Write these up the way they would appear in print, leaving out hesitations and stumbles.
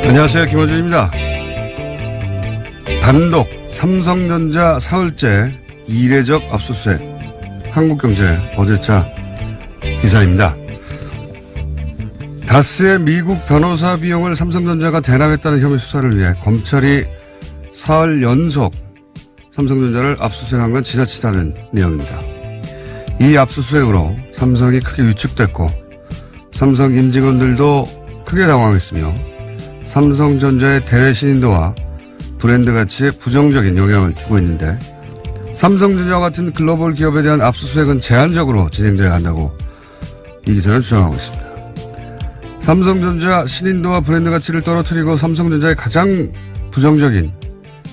안녕하세요. 김어준입니다. 단독 삼성전자 사흘째 이례적 압수수색. 한국경제 어제자 기사입니다. 다스의 미국 변호사 비용을 삼성전자가 대납했다는 혐의 수사를 위해 검찰이 사흘 연속 삼성전자를 압수수색한 건 지나치다는 내용입니다. 이 압수수색으로 삼성이 크게 위축됐고 삼성 임직원들도 크게 당황했으며 삼성전자의 대외 신인도와 브랜드 가치에 부정적인 영향을 주고 있는데 삼성전자와 같은 글로벌 기업에 대한 압수수색은 제한적으로 진행돼야 한다고 이 기사는 주장하고 있습니다. 삼성전자 신인도와 브랜드 가치를 떨어뜨리고 삼성전자에 가장 부정적인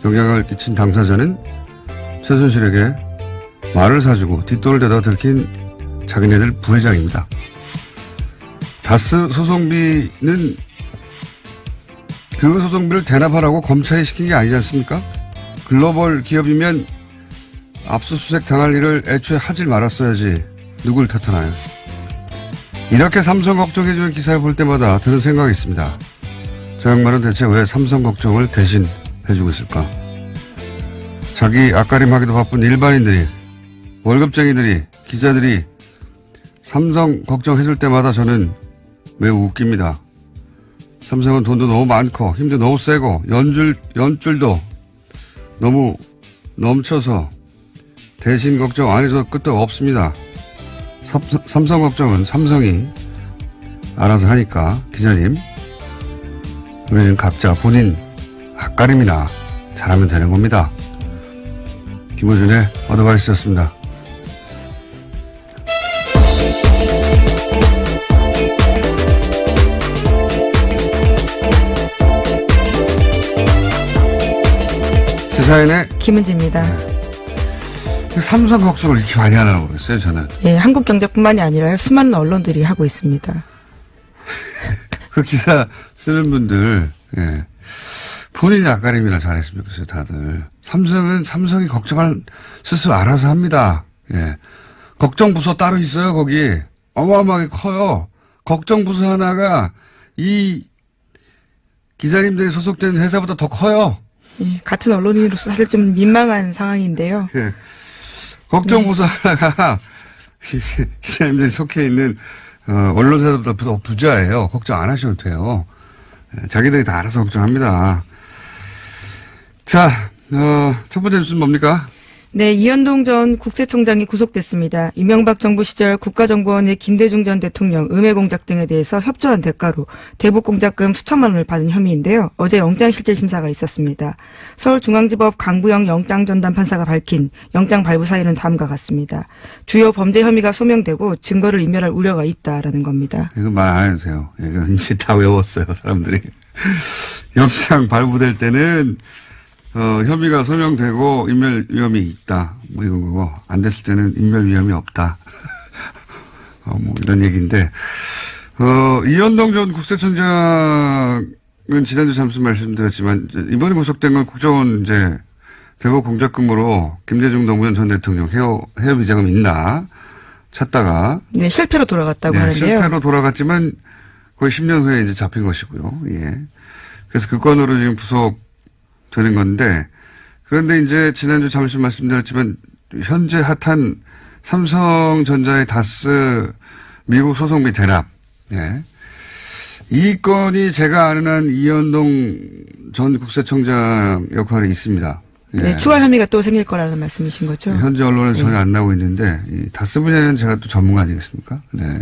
영향을 끼친 당사자는 최순실에게 말을 사주고 뒷돈을 대다 들킨 자기네들 부회장입니다. 다스 소송비는 그 소송비를 대납하라고 검찰이 시킨 게 아니지 않습니까? 글로벌 기업이면 압수수색 당할 일을 애초에 하질 말았어야지 누굴 탓하나요? 이렇게 삼성 걱정해주는 기사를 볼 때마다 드는 생각이 있습니다. 저 양반은 대체 왜 삼성 걱정을 대신 해주고 있을까? 자기 앞가림하기도 바쁜 일반인들이, 월급쟁이들이, 기자들이 삼성 걱정해줄 때마다 저는 매우 웃깁니다. 삼성은 돈도 너무 많고 힘도 너무 세고 연줄도 너무 넘쳐서 대신 걱정 안 해도 끝도 없습니다. 삼성 걱정은 삼성이 알아서 하니까 기자님, 우리는 각자 본인 앞가림이나 잘하면 되는 겁니다. 김어준의 어드바이스였습니다. 시사인의 김은지입니다. 삼성 걱정을 이렇게 많이 하려고 그랬어요, 저는. 예, 한국경제뿐만이 아니라 수많은 언론들이 하고 있습니다. 그 기사 쓰는 분들, 예. 본인이 앞가림이나 잘했으면 좋겠어요, 다들. 삼성은 삼성이 걱정을 스스로 알아서 합니다. 예. 걱정부서 따로 있어요, 거기. 어마어마하게 커요. 걱정부서 하나가 이 기자님들이 소속된 회사보다 더 커요. 예, 같은 언론인으로서 사실 좀 민망한 상황인데요. 예. 걱정부서 하나가 기자님들이 속해 있는 언론사보다 더 부자예요. 걱정 안 하셔도 돼요. 예, 자기들이 다 알아서 걱정합니다. 자, 첫 번째 뉴스는 뭡니까? 네, 이현동 전 국세청장이 구속됐습니다. 이명박 정부 시절 국가정보원의 김대중 전 대통령 음해 공작 등에 대해서 협조한 대가로 대북 공작금 수천만 원을 받은 혐의인데요. 어제 영장실질심사가 있었습니다. 서울중앙지법 강부영 영장전담 판사가 밝힌 영장 발부 사유는 다음과 같습니다. 주요 범죄 혐의가 소명되고 증거를 인멸할 우려가 있다라는 겁니다. 이거 말 안 해도 돼요. 이거 이제 다 외웠어요, 사람들이. 영장 발부될 때는 혐의가 소명되고 인멸 위험이 있다. 뭐 이런 거고, 안 됐을 때는 인멸 위험이 없다. 뭐 이런 얘기인데, 이현동 전 국세청장은 지난주 잠시 말씀드렸지만, 이번에 구속된 건 국정원 이제 대북 공작금으로 김대중 노무현 전 대통령 해외 비자금 있나 찾다가. 네, 실패로 돌아갔다고 하는데요. 실패로 돌아갔지만 거의 10년 후에 이제 잡힌 것이고요. 예. 그래서 그 건으로 지금 되는 건데, 그런데 이제 지난주 잠시 말씀드렸지만 현재 핫한 삼성전자의 다스 미국 소송비 대납, 예. 이 건이 제가 아는 한 이현동 전 국세청장 역할이 있습니다. 예. 네, 추가 혐의가 또 생길 거라는 말씀이신 거죠? 현재 언론에 전혀 안 나오고 있는데, 이 다스 분야는 제가 또 전문가 아니겠습니까? 네.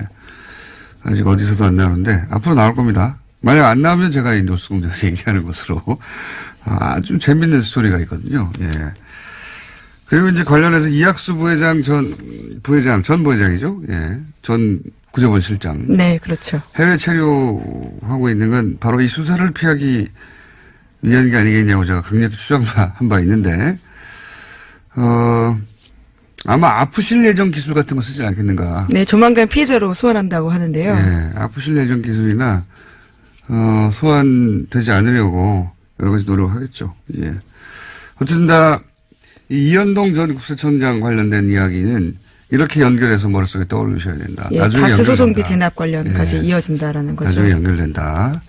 아직 어디서도 안 나오는데 앞으로 나올 겁니다. 만약 안 나오면 제가 이 뉴스공장에서 얘기하는 것으로 아주 재밌는 스토리가 있거든요. 예. 그리고 이제 관련해서 이학수 전 부회장이죠. 예. 전 구조본 실장. 네, 그렇죠. 해외 체류하고 있는 건 바로 이 수사를 피하기 위한 게 아니겠냐고 제가 강력히 추정한 바 있는데, 아마 아프실 예정 기술 같은 거 쓰지 않겠는가. 네, 조만간 피해자로 소환한다고 하는데요. 네, 아프실 예정 기술이나 소환되지 않으려고 여러 가지 노력을 하겠죠. 예. 어쨌든 다 이현동 전 국세청장 관련된 이야기는 이렇게 연결해서 머릿속에 떠올리셔야 된다. 예, 나중에 다스 연결된다. 소송비 대납 관련까지 예. 이어진다라는 거죠. 나중에 연결된다.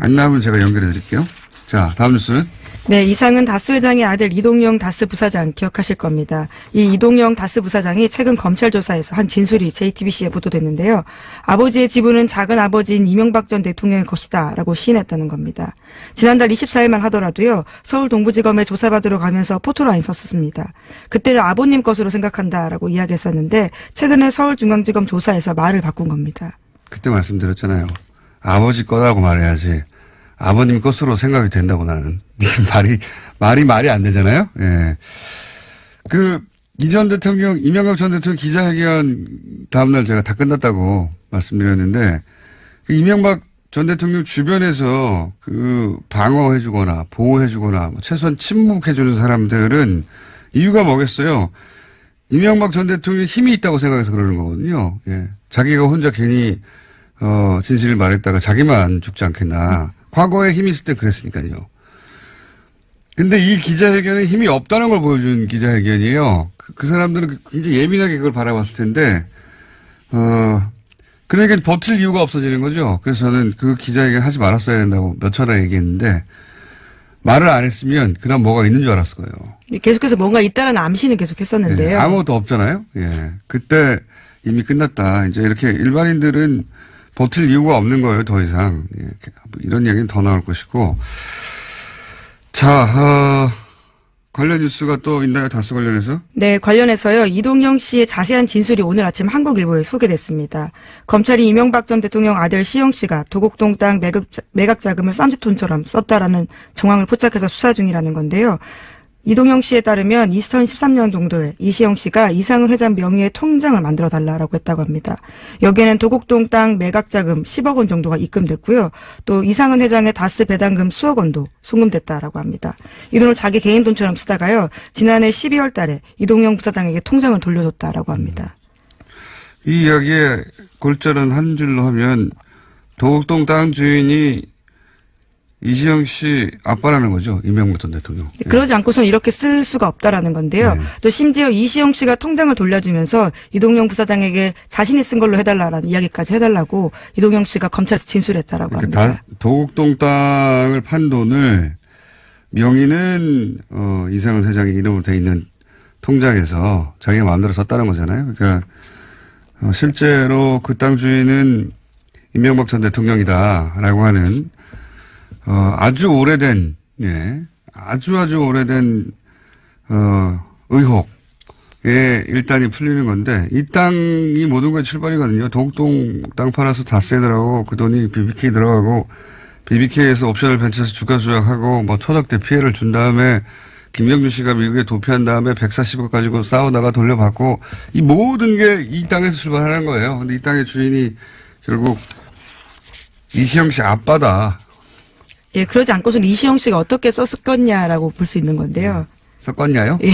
안 나오면 제가 연결해 드릴게요. 자, 다음 뉴스는? 네, 이상은 다스 회장의 아들 이동영 다스 부사장 기억하실 겁니다. 이 이동영 다스 부사장이 최근 검찰 조사에서 한 진술이 JTBC에 보도됐는데요. 아버지의 지분은 작은 아버지인 이명박 전 대통령의 것이다 라고 시인했다는 겁니다. 지난달 24일만 하더라도요. 서울 동부지검에 조사받으러 가면서 포토라인 썼습니다. 그때는 아버님 것으로 생각한다라고 이야기했었는데 최근에 서울중앙지검 조사에서 말을 바꾼 겁니다. 그때 말씀드렸잖아요. 아버지 거라고 말해야지. 아버님 것으로 생각이 된다고 나는. 말이 안 되잖아요? 예. 이전 대통령, 이명박 전 대통령 기자회견 다음날 제가 다 끝났다고 말씀드렸는데, 이명박 전 대통령 주변에서 방어해주거나 보호해주거나 최소한 침묵해주는 사람들은 이유가 뭐겠어요? 이명박 전 대통령이 힘이 있다고 생각해서 그러는 거거든요. 예. 자기가 혼자 괜히, 진실을 말했다가 자기만 죽지 않겠나. 과거에 힘이 있을 때 그랬으니까요. 근데 이 기자회견은 힘이 없다는 걸 보여준 기자회견이에요. 그 사람들은 굉장히 예민하게 그걸 바라봤을 텐데, 그러니까 버틸 이유가 없어지는 거죠. 그래서 저는 그 기자회견 하지 말았어야 된다고 몇 차례 얘기했는데, 말을 안 했으면 그럼 뭐가 있는 줄 알았을 거예요. 계속해서 뭔가 있다는 암시는 계속 했었는데요. 예, 아무것도 없잖아요. 예. 그때 이미 끝났다. 이제 이렇게 일반인들은 버틸 이유가 없는 거예요, 더 이상. 예, 이런 얘기는 더 나올 것이고. 자, 관련 뉴스가 또 있나요? 다스 관련해서? 네, 관련해서요. 이동영 씨의 자세한 진술이 오늘 아침 한국일보에 소개됐습니다. 검찰이 이명박 전 대통령 아들 시영 씨가 도곡동 땅 매각 자금을 쌈짓돈처럼 썼다라는 정황을 포착해서 수사 중이라는 건데요. 이동영 씨에 따르면 2013년 정도에 이시영 씨가 이상은 회장 명의의 통장을 만들어 달라고 했다고 합니다. 여기에는 도곡동 땅 매각 자금 10억 원 정도가 입금됐고요. 또 이상은 회장의 다스 배당금 수억 원도 송금됐다라고 합니다. 이 돈을 자기 개인 돈처럼 쓰다가요. 지난해 12월 달에 이동영 부사장에게 통장을 돌려줬다라고 합니다. 이 이야기의 골자는 한 줄로 하면 도곡동 땅 주인이 이시영 씨 아빠라는 거죠. 이명박 전 대통령. 그러지 않고서는 이렇게 쓸 수가 없다라는 건데요. 네. 또 심지어 이시영 씨가 통장을 돌려주면서 이동영 부사장에게 자신이 쓴 걸로 해달라는 이야기까지 해달라고 이동영 씨가 검찰에서 진술했다라고 합니다. 도곡동 땅을 판 돈을 명의는 이상은 회장의 이름으로 돼 있는 통장에서 자기가 마음대로 썼다는 거잖아요. 그러니까 실제로 그 땅 주인은 이명박 전 대통령이다라고 하는 아주 오래된, 예, 아주 오래된, 의혹에 일단이 풀리는 건데, 이 땅이 모든 게 출발이거든요. 도곡동 땅 팔아서 다스에 들어가고, 그 돈이 BBK 들어가고, BBK에서 옵션을 벤처해서 주가 조작하고, 천억대 피해를 준 다음에, 김경준 씨가 미국에 도피한 다음에 140억 가지고 싸우다가 돌려받고, 이 모든 게 이 땅에서 출발하는 거예요. 근데 이 땅의 주인이 결국 이시영 씨 아빠다. 예, 그러지 않고서는 이시영 씨가 어떻게 썼겠냐라고 볼 수 있는 건데요. 섞었냐요? 예.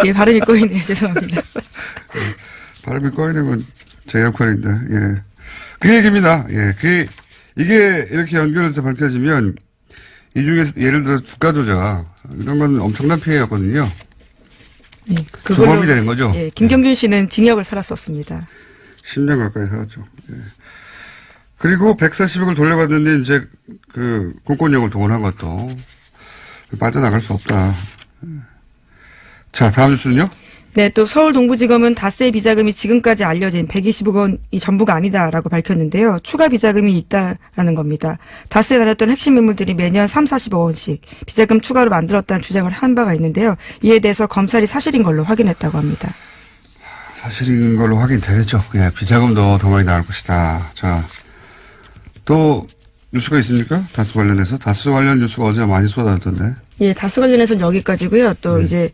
예, 발음이 꼬이네요. 죄송합니다. 발음이 꼬이는 건 제 역할인데, 예. 그 얘기입니다. 예. 이게 이렇게 연결해서 밝혀지면, 이 중에서 예를 들어 주가 조작, 이런 건 엄청난 피해였거든요. 예, 주범이 되는 거죠? 예, 김경준 씨는 징역을 살았었습니다. 10년 가까이 살았죠. 예. 그리고 140억을 돌려받는데 이제 공권력을 동원한 것도 빠져나갈 수 없다. 자, 다음 뉴스는요? 네, 또 서울 동부지검은 다스의 비자금이 지금까지 알려진 120억 원이 전부가 아니다라고 밝혔는데요. 추가 비자금이 있다라는 겁니다. 다스에 다녔던 핵심 인물들이 매년 30-40억 원씩 비자금 추가로 만들었다는 주장을 한 바가 있는데요. 이에 대해서 검찰이 사실인 걸로 확인했다고 합니다. 사실인 걸로 확인되죠. 예, 비자금도 더 많이 나올 것이다. 자, 또 뉴스가 있습니까? 다스 관련해서? 다스 관련 뉴스가 어제 많이 쏟아졌던데. 예, 다스 관련해서는 여기까지고요. 또 이제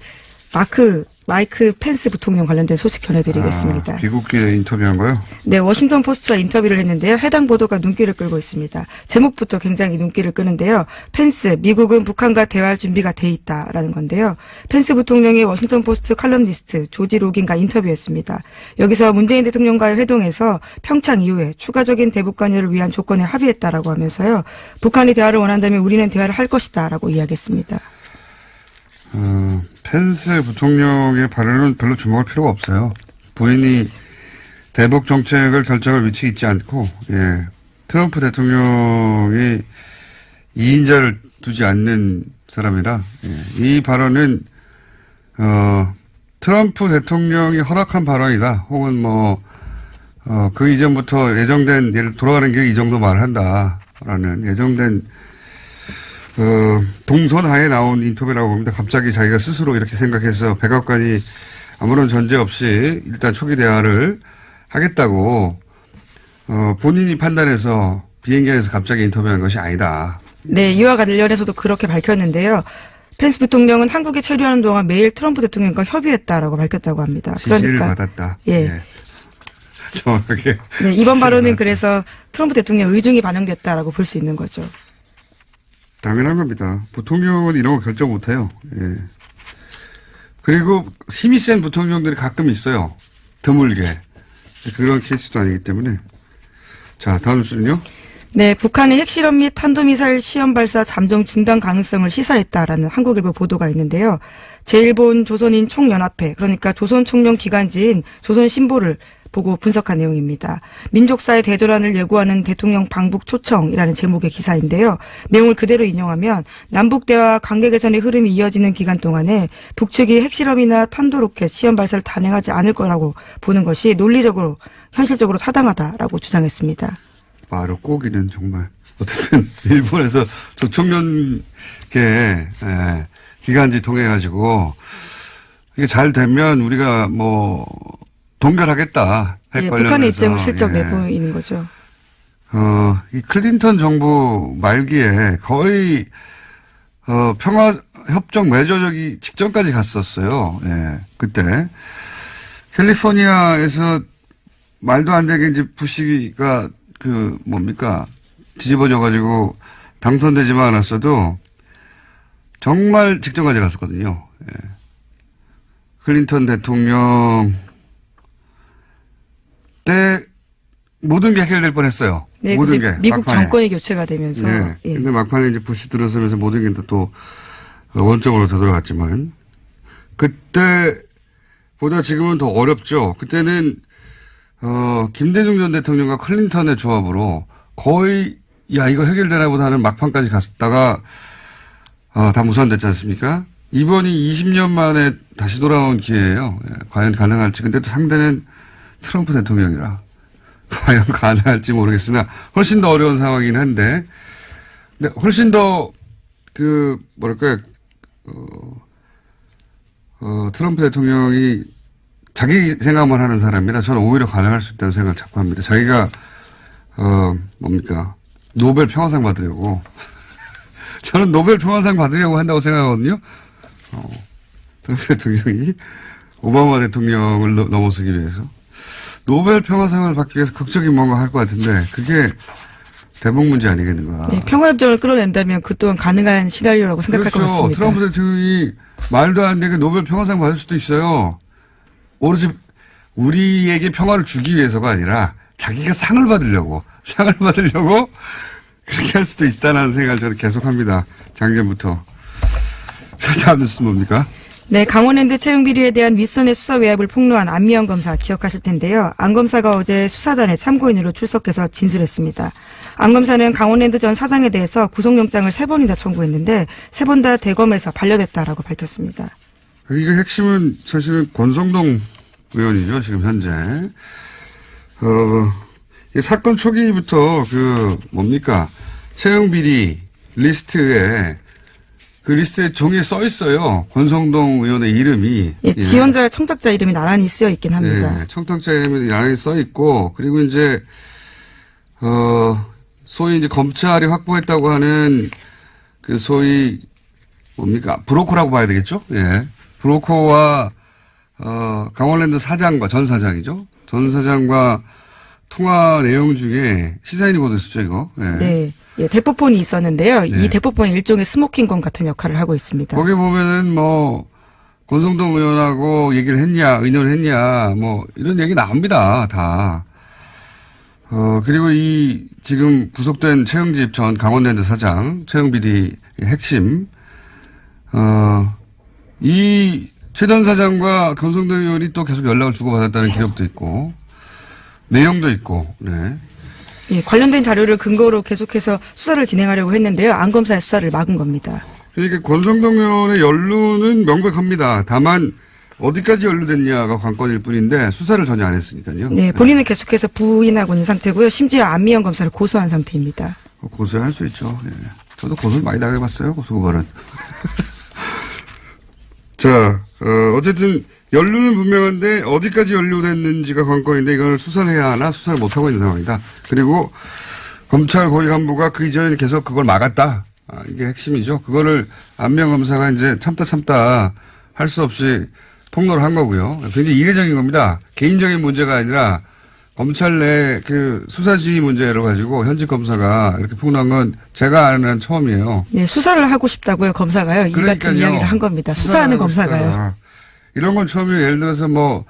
마이크 펜스 부통령 관련된 소식 전해드리겠습니다. 비국기에 인터뷰한 거요? 네, 워싱턴 포스트와 인터뷰를 했는데요. 해당 보도가 눈길을 끌고 있습니다. 제목부터 굉장히 눈길을 끄는데요. 펜스, 미국은 북한과 대화할 준비가 돼 있다라는 건데요. 펜스 부통령이 워싱턴 포스트 칼럼니스트 조지 로긴과 인터뷰했습니다. 여기서 문재인 대통령과의 회동에서 평창 이후에 추가적인 대북 관여를 위한 조건에 합의했다라고 하면서요. 북한이 대화를 원한다면 우리는 대화를 할 것이다라고 이야기했습니다. 펜스 부통령의 발언은 별로 주목할 필요가 없어요. 본인이 대북 정책을 결정할 위치에 있지 않고, 예, 트럼프 대통령이 2인자를 두지 않는 사람이라, 예. 이 발언은, 트럼프 대통령이 허락한 발언이다. 혹은 그 이전부터 예정된, 예를 돌아가는 길에 이 정도 말을 한다. 라는 예정된, 동선하에 나온 인터뷰라고 봅니다. 갑자기 자기가 스스로 이렇게 생각해서 백악관이 아무런 전제 없이 일단 초기 대화를 하겠다고, 본인이 판단해서 비행기 안에서 갑자기 인터뷰한 것이 아니다. 네, 이와 관련해서도 그렇게 밝혔는데요. 펜스 부통령은 한국에 체류하는 동안 매일 트럼프 대통령과 협의했다라고 밝혔다고 합니다. 지시를 받았다. 예. 예. 정확하게. 네, 이번 발언은 그래서 트럼프 대통령 의중이 반영됐다라고 볼 수 있는 거죠. 당연한 겁니다. 부통령은 이런 거 결정 못해요. 예. 그리고 힘이 센 부통령들이 가끔 있어요. 드물게. 그런 케이스도 아니기 때문에. 자, 다음 수는요. 네, 북한의 핵실험 및 탄도미사일 시험 발사 잠정 중단 가능성을 시사했다라는 한국일보 보도가 있는데요. 제1본 조선인 총연합회, 그러니까 조선총련 기간지인 조선신보를 보고 분석한 내용입니다. 민족사의 대전환을 예고하는 대통령 방북 초청이라는 제목의 기사인데요. 내용을 그대로 인용하면 남북대화 관계 개선의 흐름이 이어지는 기간 동안에 북측이 핵실험이나 탄도로켓 시험 발사를 단행하지 않을 거라고 보는 것이 논리적으로 현실적으로 타당하다라고 주장했습니다. 말을 꼬기는 정말. 어쨌든 일본에서 조총련계 기간지 통해가지고 이게 잘 되면 우리가 동결하겠다. 핵 예, 관련해서. 북한의 입장을 실적 내보이는 거죠. 이 클린턴 정부 말기에 거의 평화협정 맺어지기 직전까지 갔었어요. 예, 그때 캘리포니아에서 말도 안 되게 이제 부시가 뒤집어져가지고 당선되지만 않았어도 정말 직전까지 갔었거든요. 예. 클린턴 대통령 때 모든 게 해결될 뻔했어요. 네, 모든 게 미국 막판에. 정권이 교체가 되면서. 네. 예. 근데 막판에 이제 부시 들어서면서 모든 게 또 원점으로 되돌아갔지만 그때보다 지금은 더 어렵죠. 그때는 김대중 전 대통령과 클린턴의 조합으로 거의 이거 해결되나 보다 하는 막판까지 갔다가 다 무산됐지 않습니까? 이번이 20년 만에 다시 돌아온 기회예요. 예, 과연 가능할지. 근데 또 상대는 트럼프 대통령이라 과연 가능할지 모르겠으나 훨씬 더 어려운 상황이긴 한데 근데 훨씬 더 트럼프 대통령이 자기 생각만 하는 사람이라 저는 오히려 가능할 수 있다는 생각을 자꾸 합니다. 자기가 노벨 평화상 받으려고 저는 노벨 평화상 받으려고 한다고 생각하거든요. 트럼프 대통령이 오바마 대통령을 넘어서기 위해서 노벨 평화상을 받기 위해서 극적인 뭔가 할 것 같은데 그게 대북 문제 아니겠는가. 네, 평화협정을 끌어낸다면 그 또한 가능한 시나리오라고 생각할 것 그렇죠. 같습니다. 트럼프 대통령이 말도 안 되게 노벨 평화상 받을 수도 있어요. 오로지 우리에게 평화를 주기 위해서가 아니라 자기가 상을 받으려고 그렇게 할 수도 있다는 생각을 저는 계속합니다. 작년부터. 자, 다음 뉴스 뭡니까? 네, 강원랜드 채용 비리에 대한 윗선의 수사 외압을 폭로한 안미영 검사 기억하실 텐데요. 안 검사가 어제 수사단에 참고인으로 출석해서 진술했습니다. 안 검사는 강원랜드 전 사장에 대해서 구속영장을 3번이나 청구했는데 3번 다 대검에서 반려됐다라고 밝혔습니다. 이게 핵심은 사실은 권성동 의원이죠, 지금 현재. 이 사건 초기부터 채용 비리 리스트에 그 리스트에 종이에 써 있어요. 권성동 의원의 이름이. 예, 지원자, 청탁자 이름이 나란히 쓰여 있긴 합니다. 예, 청탁자 이름이 나란히 써 있고, 그리고 이제, 소위 이제 검찰이 확보했다고 하는 소위 브로커라고 봐야 되겠죠? 예. 브로커와, 강원랜드 사장과 전 사장이죠? 전 사장과 통화 내용 중에 시사인이 보도했었죠, 이거? 예. 네. 예, 대포폰이 있었는데요. 네. 이 대포폰이 일종의 스모킹건 같은 역할을 하고 있습니다. 거기 보면은 권성동 의원하고 얘기를 했냐, 의논을 했냐, 이런 얘기 나옵니다, 다. 그리고 지금 구속된 최영집 전 강원랜드 사장, 채용비리 핵심, 이 최 전 사장과 권성동 의원이 또 계속 연락을 주고받았다는 기록도 있고, 내용도 있고, 네. 예, 관련된 자료를 근거로 계속해서 수사를 진행하려고 했는데요. 안 검사의 수사를 막은 겁니다. 그러니까 권성동 의원의 연루는 명백합니다. 다만 어디까지 연루됐냐가 관건일 뿐인데 수사를 전혀 안 했으니까요. 네, 본인은 계속해서 부인하고 있는 상태고요. 심지어 안미영 검사를 고소한 상태입니다. 고소할 수 있죠. 예. 저도 고소를 많이 당해봤어요. 고소고발은. 자, 어쨌든 연루는 분명한데 어디까지 연루됐는지가 관건인데 이걸 수사를 해야 하나 수사를 못하고 있는 상황이다. 그리고 검찰 고위 간부가 그 이전에 계속 그걸 막았다. 이게 핵심이죠. 그거를 안미영 검사가 이제 참다 할 수 없이 폭로를 한 거고요. 굉장히 이례적인 겁니다. 개인적인 문제가 아니라 검찰 내 그 수사지휘 문제를 가지고 현직 검사가 이렇게 폭로한 건 제가 아는 한 처음이에요. 네, 수사를 하고 싶다고요, 검사가요. 이 같은 이야기를 한 겁니다. 수사하는 검사가요. 이런 건 처음이에요. 예를 들어서 뭐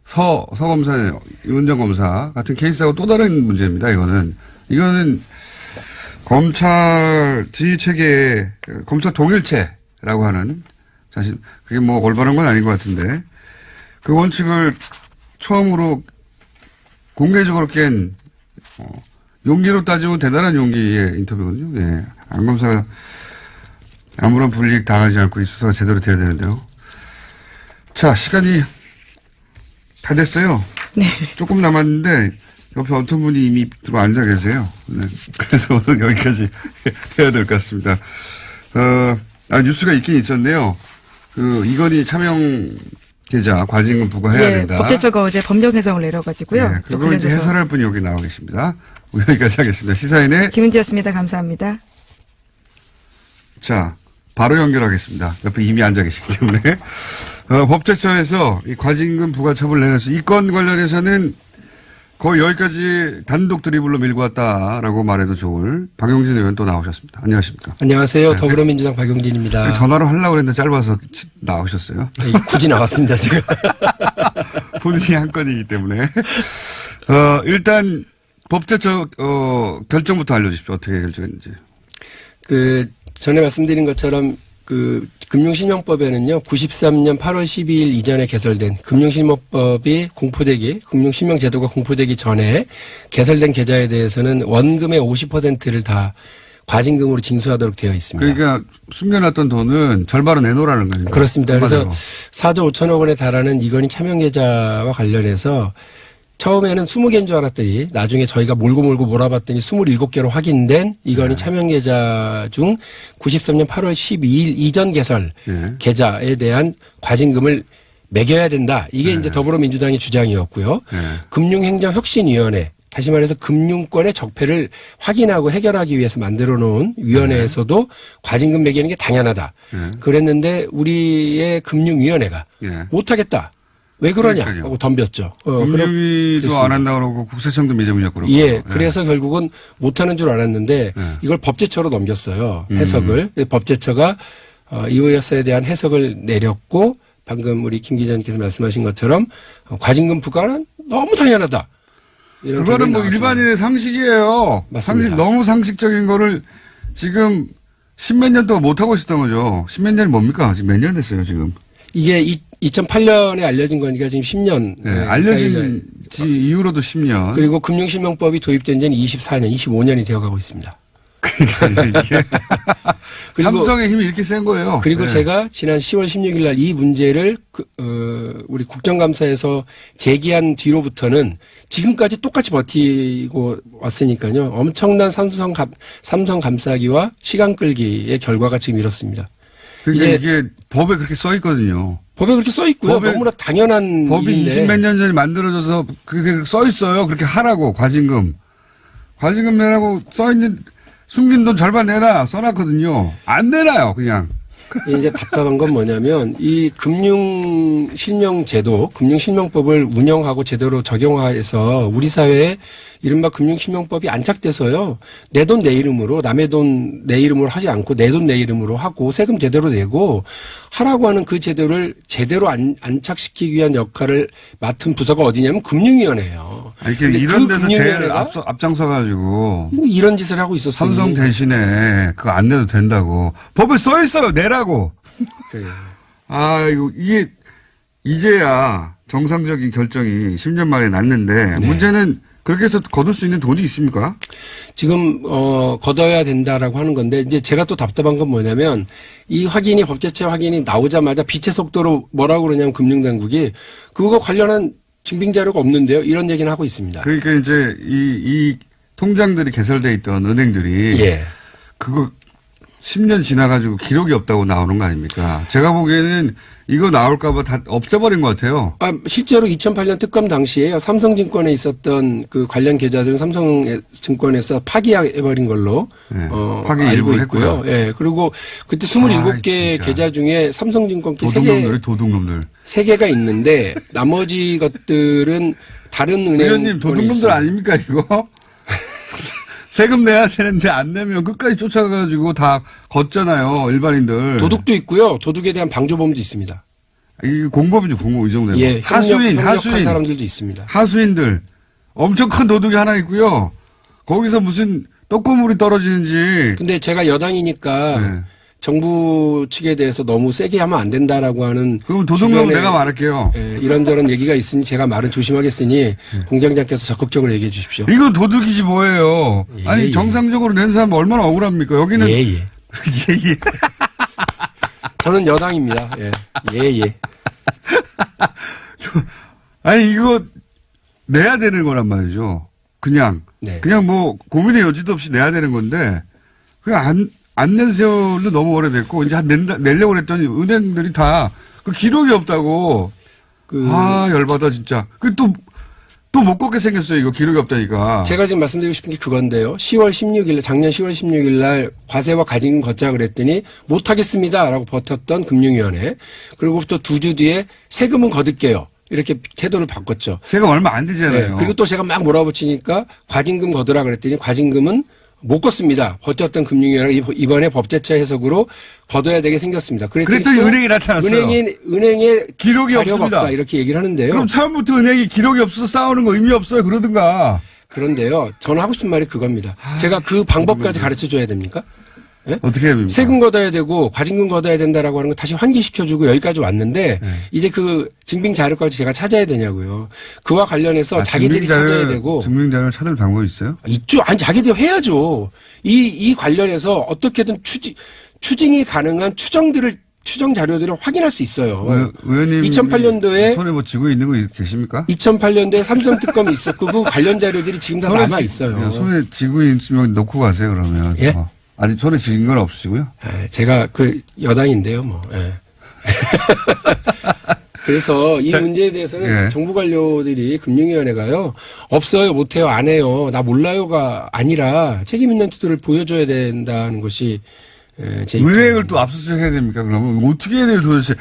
서 검사, 이문정 검사 같은 케이스하고 또 다른 문제입니다. 이거는 검찰 지휘 체계의 검찰 동일체라고 하는 사실 그게 뭐 올바른 건 아닌 것 같은데 그 원칙을 처음으로 공개적으로 깬 용기로 따지면 대단한 용기의 인터뷰거든요. 예. 안 검사가 아무런 불이익 당하지 않고 이 수사가 제대로 돼야 되는데요. 자, 시간이 다 됐어요. 네. 조금 남았는데 옆에 어떤 분이 이미 들어 앉아 계세요. 네. 그래서 오늘 여기까지 해야 될 것 같습니다. 뉴스가 있긴 있었네요. 이건희 차명 계좌 과징금 부과해야 된다. 법제처가 어제 법령 해석을 내려가지고요. 네, 그걸 이제 해설할 분이 여기 나와 계십니다. 여기까지 하겠습니다. 시사인의 김은지였습니다. 감사합니다. 자, 바로 연결하겠습니다. 옆에 이미 앉아 계시기 때문에. 법제처에서 이 과징금 부과 처분 내려서 이 건 관련해서는 거의 여기까지 단독 드리블로 밀고 왔다라고 말해도 좋을 박용진 의원 또 나오셨습니다. 안녕하십니까. 안녕하세요. 네. 더불어민주당 박용진입니다. 전화로 하려고 했는데 짧아서 나오셨어요. 네, 굳이 나왔습니다, 지금. 본인이 한 건이기 때문에. 일단 법제처 결정부터 알려주십시오. 어떻게 결정했는지. 전에 말씀드린 것처럼 금융실명법에는요, 93년 8월 12일 이전에 개설된 금융실명법이 금융실명제도가 공포되기 전에 개설된 계좌에 대해서는 원금의 50%를 다 과징금으로 징수하도록 되어 있습니다. 그러니까 숨겨놨던 돈은 절반은 내놓으라는 거예요. 그렇습니다. 그래서 4조 5천억 원에 달하는 이건희 차명계좌와 관련해서 처음에는 20개인 줄 알았더니 나중에 저희가 몰고 몰아봤더니 27개로 확인된 이건희 차명계좌 중 93년 8월 12일 이전 개설 계좌에 대한 과징금을 매겨야 된다. 이게 이제 더불어민주당의 주장이었고요. 금융행정혁신위원회, 다시 말해서 금융권의 적폐를 확인하고 해결하기 위해서 만들어 놓은 위원회에서도 과징금 매기는 게 당연하다. 그랬는데 우리의 금융위원회가 못하겠다. 왜 그러냐 하고 덤볐죠. 금융위도 안 한다고 그러고 국세청도 미제무적 그러고. 예. 그래서 결국은 못하는 줄 알았는데 이걸 법제처로 넘겼어요. 해석을. 법제처가 이호여사에 대한 해석을 내렸고 방금 우리 김 기자님께서 말씀하신 것처럼 과징금 부과는 너무 당연하다. 그거는 뭐 일반인의 상식이에요. 맞습니다. 너무 상식적인 거를 지금 십몇 년 동안 못하고 있었던 거죠. 십몇 년이 뭡니까? 지금 몇 년 됐어요, 지금. 이게 2008년에 알려진 거니까 지금 10년. 네, 알려진 지 이후로도 10년. 그리고 금융실명법이 도입된 지는 24년, 25년이 되어가고 있습니다. 그러니까 이게 삼성의 힘이 이렇게 센 거예요. 그리고 제가 지난 10월 16일 날 이 문제를 우리 국정감사에서 제기한 뒤로부터는 지금까지 똑같이 버티고 왔으니까요. 엄청난 삼성 감싸기와 시간 끌기의 결과가 지금 이렇습니다. 그러니까 이게 법에 그렇게 써 있거든요. 법에 그렇게 써 있고요. 너무나 당연한 법이 일인데. 20몇 년 전에 만들어져서 그게 써 있어요. 그렇게 하라고 과징금 내라고 써 있는 숨긴 돈 절반 내라 써놨거든요. 안 내놔요 그냥. 이제 답답한 건 뭐냐면 이 금융실명제도, 금융실명법을 운영하고 제대로 적용해서 우리 사회에 이른바 금융실명법이 안착돼서요. 내 돈 내 이름으로 남의 돈 내 이름으로 하지 않고 내 돈 내 이름으로 하고 세금 제대로 내고 하라고 하는 그 제도를 제대로 안착시키기 위한 역할을 맡은 부서가 어디냐면 금융위원회예요. 아니, 이런 데서 제일 앞장서가지고 이런 짓을 하고 있었어요. 삼성 대신에 그거 안 내도 된다고 법에 써 있어요. 내라고. 그래요. 이게 이제야 정상적인 결정이 10년 만에 났는데 문제는 그렇게 해서 거둘 수 있는 돈이 있습니까? 지금 걷어야 된다라고 하는 건데 이제 제가 또 답답한 건 뭐냐면 이 확인이 법제처 확인이 나오자마자 빛의 속도로 뭐라고 그러냐면 금융당국이 그거 관련한 증빙 자료가 없는데요. 이런 얘기는 하고 있습니다. 그러니까 이제 이 통장들이 개설돼 있던 은행들이 예. 그거 10년 지나가지고 기록이 없다고 나오는 거 아닙니까? 제가 보기에는 이거 나올까봐 다 없애버린 것 같아요. 실제로 2008년 특검 당시에요. 삼성증권에 있었던 그 관련 계좌들은 삼성증권에서 파기해버린 걸로 네, 파기 알고 일부 있고요. 했고요. 예. 그리고 그때 27개 진짜. 계좌 중에 삼성증권 도둑놈들. 3개가 있는데 나머지 것들은 다른 은행. 의원님 도둑놈들 아닙니까 이거? 세금 내야 되는데 안 내면 끝까지 쫓아가가지고 다 걷잖아요, 일반인들. 도둑도 있고요. 도둑에 대한 방조범도 있습니다. 이게 공범이죠, 공범, 이 정도 되면. 예, 하수인. 협력한 사람들도 있습니다. 하수인들. 엄청 큰 도둑이 하나 있고요. 거기서 무슨 떡고물이 떨어지는지. 근데 제가 여당이니까 네. 정부 측에 대해서 너무 세게 하면 안 된다라고 하는. 그럼 도둑놈 주변에 내가 말할게요. 예, 이런저런 얘기가 있으니 제가 말은 조심하겠으니 공장장께서 적극적으로 얘기해 주십시오. 이거 도둑이지 뭐예요. 예, 아니 예. 정상적으로 낸 사람 얼마나 억울합니까? 여기는 예, 예. 예, 예. 저는 여당입니다. 예, 예, 예. 아니 이거 내야 되는 거란 말이죠. 그냥 네. 그냥 뭐 고민의 여지도 없이 내야 되는 건데 그냥 안 낸 세월도 너무 오래됐고 이제 내려고 그랬더니 은행들이 다 그 기록이 없다고. 열받아 진짜. 그 또 못 걷게 생겼어요. 이거 기록이 없다니까. 제가 지금 말씀드리고 싶은 게 그건데요. 작년 10월 16일 날 과세와 가징금 걷자 그랬더니 못하겠습니다라고 버텼던 금융위원회. 그리고 또 2주 뒤에 세금은 거둘게요. 이렇게 태도를 바꿨죠. 세금 얼마 안 되잖아요. 네. 그리고 또 제가 막 몰아붙이니까 과징금 거두라 그랬더니 과징금은 못 걷습니다. 버텼던 금융위원회가 이번에 법제처 해석으로 거둬야 되게 생겼습니다. 그랬더니 은행이 나타났어요. 은행에 기록이 자료가 없습니다. 없다 이렇게 얘기를 하는데요. 그럼 처음부터 은행이 기록이 없어서 싸우는 거 의미 없어요. 그러든가. 그런데요. 저는 하고 싶은 말이 그겁니다. 제가 그 방법까지 가르쳐 줘야 됩니까? 예? 어떻게 해야 됩니까? 세금 걷어야 되고 과징금 걷어야 된다라고 하는 거 다시 환기시켜주고 여기까지 왔는데 네. 이제 그 증빙 자료까지 제가 찾아야 되냐고요. 그와 관련해서 자기들이 찾아야 되고 증빙자료를 찾을 방법이 있어요? 있죠. 아니 자기들이 해야죠. 이 관련해서 어떻게든 추징이 가능한 추정 자료들을 확인할 수 있어요. 의원님 2008년도에 손에 뭐 쥐고 있는 거 계십니까? 2008년도에 삼성 특검이 있었고 그 관련 자료들이 지금 다 남아 있어요. 손에 쥐고 있으면 놓고 가세요 그러면. 예? 아직 손에 쥐인 건 없으시고요? 제가 그 여당인데요, 뭐. 예. 그래서 이 문제에 대해서는 예. 정부 관료들이 금융위원회가요, 없어요, 못해요, 안 해요, 나 몰라요가 아니라 책임 있는 태도를 보여줘야 된다는 것이 제 은행을 입장입니다. 또 압수수색 해야 됩니까? 그러면 어떻게 해야 돼요 도대체?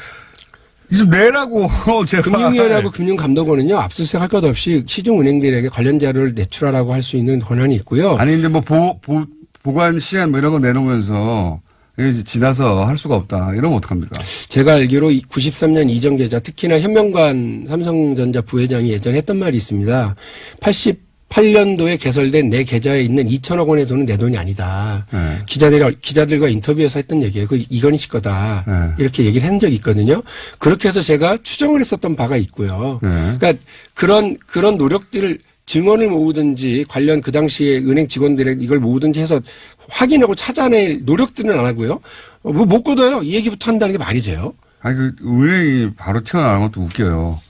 좀 내라고 제발. 금융위원회하고 금융감독원은요, 압수수색 할 것 없이 시중은행들에게 관련 자료를 내출하라고 할 수 있는 권한이 있고요. 아니 근데 뭐 보관 시한 뭐 이런 거 내놓으면서 이제 지나서 할 수가 없다. 이러면 어떡합니까? 제가 알기로 93년 이전 계좌, 특히나 현명관 삼성전자 부회장이 예전에 했던 말이 있습니다. 88년도에 개설된 내 계좌에 있는 2천억 원의 돈은 내 돈이 아니다. 네. 기자들과 인터뷰에서 했던 얘기예요. 그 이건희 씨 거다. 네. 이렇게 얘기를 한 적이 있거든요. 그렇게 해서 제가 추정을 했었던 바가 있고요. 네. 그러니까 그런 노력들을 증언을 모으든지 관련 그 당시에 은행 직원들의 이걸 모으든지 해서 확인하고 찾아낼 노력들은 안 하고요. 뭐 못 걷어요. 이 얘기부터 한다는 게 말이 돼요. 아니 그 은행이 바로 튀어나온 것도 웃겨요.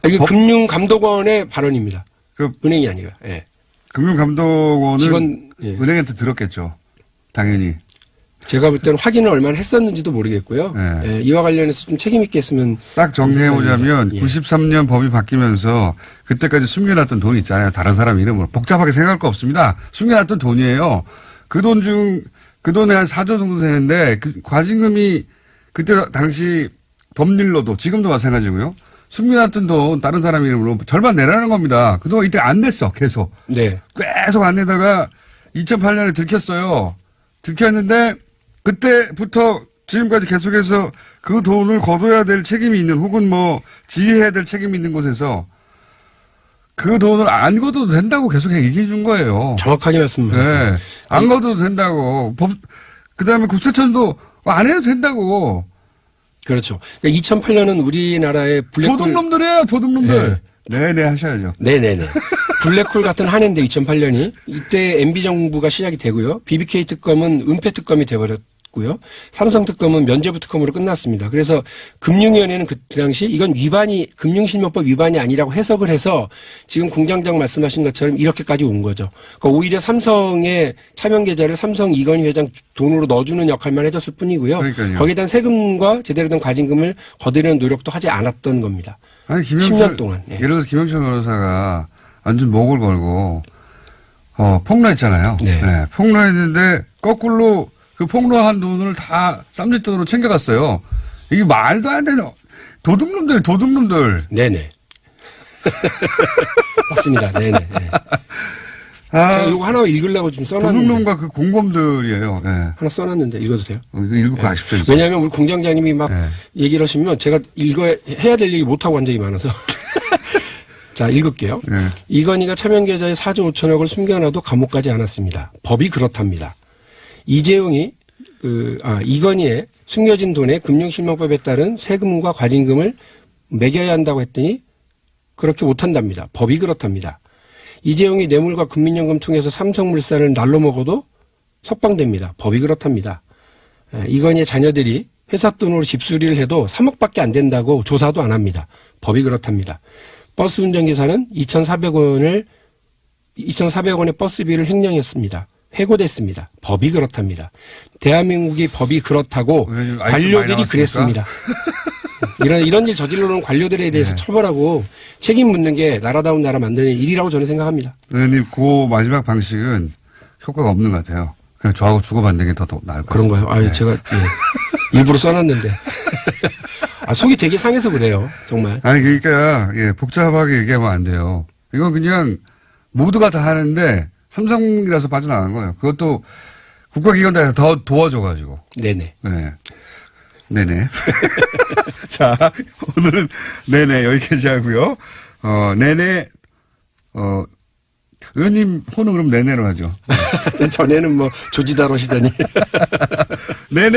이게 금융감독원의 발언입니다. 그 은행이 아니라. 예. 금융감독원은 직원, 예. 은행한테 들었겠죠. 당연히. 제가 볼 때는 확인을 얼마나 했었는지도 모르겠고요. 네. 예, 이와 관련해서 좀 책임 있게 했으면. 싹 정리해보자면 예. 93년 법이 바뀌면서 그때까지 숨겨놨던 돈이 있잖아요. 다른 사람 이름으로. 복잡하게 생각할 거 없습니다. 숨겨놨던 돈이에요. 그 돈에 한 4조 정도 되는데 그 과징금이 그때 당시 법률로도 지금도 마찬가지고요. 숨겨놨던 돈 다른 사람 이름으로 절반 내라는 겁니다. 그동안 이때 안 냈어. 계속. 네. 계속 안 내다가 2008년에 들켰어요. 들켰는데 그때부터 지금까지 계속해서 그 돈을 거둬야 될 책임이 있는 혹은 뭐 지휘해야 될 책임이 있는 곳에서 그 돈을 안 거둬도 된다고 계속 얘기해 준 거예요. 정확하게 말씀하세요. 네. 안 거둬도 된다고. 그다음에 국세청도 안 해도 된다고. 그렇죠. 그러니까 2008년은 우리나라의 블랙홀. 도둑놈들이에요. 도둑놈들. 네네 하셔야죠. 네네네. 블랙홀 같은 한 해인데 2008년이 이때 MB 정부가 시작이 되고요. BBK 특검은 은폐 특검이 돼버렸고요. 삼성 특검은 면죄부 특검으로 끝났습니다. 그래서 금융위원회는 그 당시 이건 위반이 금융실명법 위반이 아니라고 해석을 해서 지금 공장장 말씀하신 것처럼 이렇게까지 온 거죠. 그러니까 오히려 삼성의 차명 계좌를 삼성 이건희 회장 돈으로 넣어주는 역할만 해줬을 뿐이고요. 그러니까요. 거기에 대한 세금과 제대로 된 과징금을 거두려는 노력도 하지 않았던 겁니다. 아니, 10년 동안. 예. 예를 들어서 김영철 변호사가 완전 목을 걸고, 폭로했잖아요. 네. 폭로했는데, 거꾸로 그 폭로한 돈을 다 쌈짓돈으로 챙겨갔어요. 이게 말도 안 되는, 도둑놈들. 네네. 맞습니다. 네네. 네. 제가 이거 하나 읽으려고 좀 써놨는데. 도둑놈과 그 공범들이에요. 예. 하나 써놨는데 읽어도 돼요? 이거 읽고 가십시오. 이제. 왜냐하면 우리 공장장님이 막 네. 얘기를 하시면 제가 해야 될 얘기 못하고 한 적이 많아서. 자, 읽을게요. 네. 이건희가 차명계좌에 4조 5천억을 숨겨놔도 감옥 가지 않았습니다. 법이 그렇답니다. 이재용이 이건희의 숨겨진 돈에 금융실명법에 따른 세금과 과징금을 매겨야 한다고 했더니 그렇게 못한답니다. 법이 그렇답니다. 이재용이 뇌물과 국민연금 통해서 삼성물산을 날로 먹어도 석방됩니다. 법이 그렇답니다. 이건희의 자녀들이 회사 돈으로 집수리를 해도 3억밖에 안 된다고 조사도 안 합니다. 법이 그렇답니다. 버스 운전기사는 2,400원의 버스비를 횡령했습니다. 해고됐습니다. 법이 그렇답니다. 대한민국이 법이 그렇다고 아직도 많이 관료들이 나왔습니까? 그랬습니다. 이런 일 저질러 놓은 관료들에 대해서 네. 처벌하고 책임 묻는 게 나라다운 나라 만드는 일이라고 저는 생각합니다. 의원님, 그 마지막 방식은 효과가 없는 것 같아요. 그냥 저하고 주고받는 게 더 나을 것 같아요. 그런가요? 아유, 제가 일부러 써놨는데. 속이 되게 상해서 그래요. 정말. 아니, 그러니까, 복잡하게 얘기하면 안 돼요. 이건 그냥 모두가 다 하는데 삼성이라서 빠져나간 거예요. 그것도 국가기관에서 더 도와줘가지고. 네네. 네. 네네. 자, 오늘은 네네 여기까지 하고요. 네네, 의원님 호는 그럼 네네로 하죠. 전에는 뭐 조지다러시더니. 네네.